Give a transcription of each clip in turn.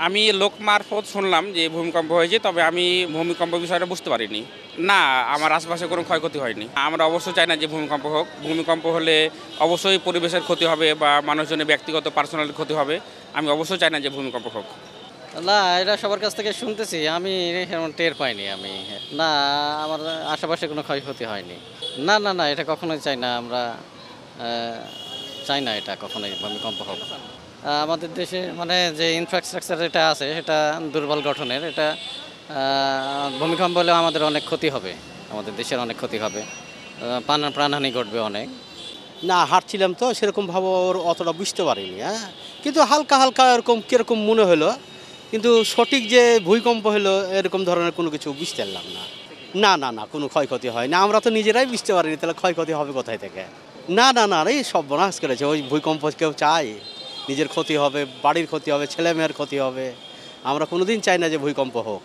আমি লোক মারফত শুনলাম যে ভূমিকম্প হয়েছে, তবে আমি ভূমিকম্প বিষয়টা বুঝতে পারিনি। না, আমার আশপাশে কোনো ক্ষয়ক্ষতি হয়নি। আমরা অবশ্যই চাই না যে ভূমিকম্প হোক। ভূমিকম্প হলে অবশ্যই পরিবেশের ক্ষতি হবে বা মানুষজনের ব্যক্তিগত পার্সোনাল ক্ষতি হবে। আমি অবশ্যই চাই না যে ভূমিকম্প হোক। না, এটা সবার কাছ থেকে শুনতেছি। আমি এমন টের পাইনি আমি। না, আমার আশেপাশে কোনো ক্ষয়ক্ষতি হয়নি। না, না, না, এটা কখনোই চাই না আমরা। আ চাই না এটা কখনোই ভূমিকম্প হোক। আমাদের দেশে মানে যে ইনফ্রাস্ট্রাকচার যেটা আছে সেটা দুর্বল গঠনের। এটা ভূমিকম্প হলেও আমাদের অনেক ক্ষতি হবে। আমাদের দেশের অনেক ক্ষতি হবে। প্রাণহানি ঘটবে অনেক। না, হাঁটছিলাম তো সেরকমভাবে ওর অতটা বুঝতে পারিনি, হ্যাঁ? কিন্তু হালকা, হালকা এরকম কিরকম মনে হলো। কিন্তু সঠিক যে ভূমিকম্প হলো এরকম ধরনের কোনো কিছু বুঝতে পারলাম না। না, না, না, কোনো ক্ষয়ক্ষতি হয়নি। আমরা তো নিজেরাই বুঝতে পারিনি তাহলে ক্ষয়ক্ষতি হবে কোথায় থেকে? না, না, না, এই সর্বনাশ করেছে। ওই ভূমিকম্প কেউ চায়? নিজের ক্ষতি হবে, বাড়ির ক্ষতি হবে, ছেলেমেয়ের ক্ষতি হবে। আমরা কোনোদিন চাই না যে ভূমিকম্প হোক।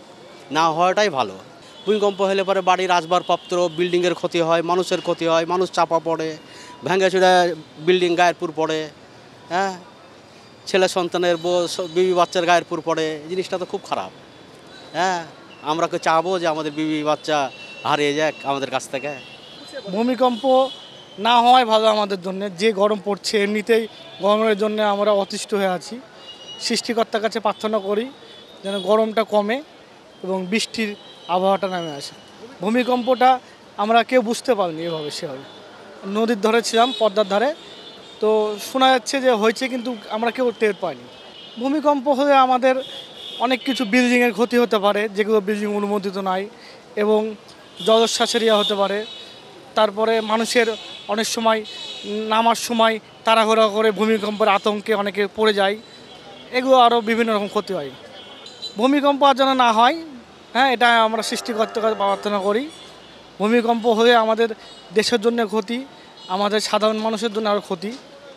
না হওয়াটাই ভালো। ভূমিকম্প হলে পরে বাড়ির আসবাবপত্র, বিল্ডিংয়ের ক্ষতি হয়, মানুষের ক্ষতি হয়, মানুষ চাপা পড়ে, ভেঙেচুরে বিল্ডিং গায়ের পুর পড়ে, হ্যাঁ? ছেলে সন্তানের বিবি বাচ্চার গায়ের পুর পড়ে। এই জিনিসটা তো খুব খারাপ, হ্যাঁ? আমরা কি চাবো যে আমাদের বিবি বাচ্চা হারিয়ে যাক আমাদের কাছ থেকে? ভূমিকম্প না হওয়াই ভালো আমাদের জন্য। যে গরম পড়ছে এমনিতেই গরমের জন্য আমরা অতিষ্ঠ হয়ে আছি। সৃষ্টিকর্তার কাছে প্রার্থনা করি যেন গরমটা কমে এবং বৃষ্টির আবহাওয়াটা নামে আসে। ভূমিকম্পটা আমরা কেউ বুঝতে পারিনি এভাবে সেভাবে। নদীর ধারে ছিলাম, পদ্মার ধারে, তো শোনা যাচ্ছে যে হয়েছে কিন্তু আমরা কেউ টের পাইনি। ভূমিকম্প হলে আমাদের অনেক কিছু বিল্ডিংয়ের ক্ষতি হতে পারে যেগুলো বিল্ডিং অনুমোদিত নয়, এবং জলোচ্ছ্বাসের ইয়া হতে পারে। তারপরে মানুষের অনেক সময় নামার সময় তাড়াহুড়া করে ভূমিকম্পের আতঙ্কে অনেকে পড়ে যায়। এগুলো আরও বিভিন্ন রকম ক্ষতি হয়। ভূমিকম্প আর যেন না হয়, হ্যাঁ, এটা আমরা সৃষ্টিকর্তার কাছে প্রার্থনা করি। ভূমিকম্প হয়ে আমাদের দেশের জন্য ক্ষতি, আমাদের সাধারণ মানুষের জন্য আরও ক্ষতি।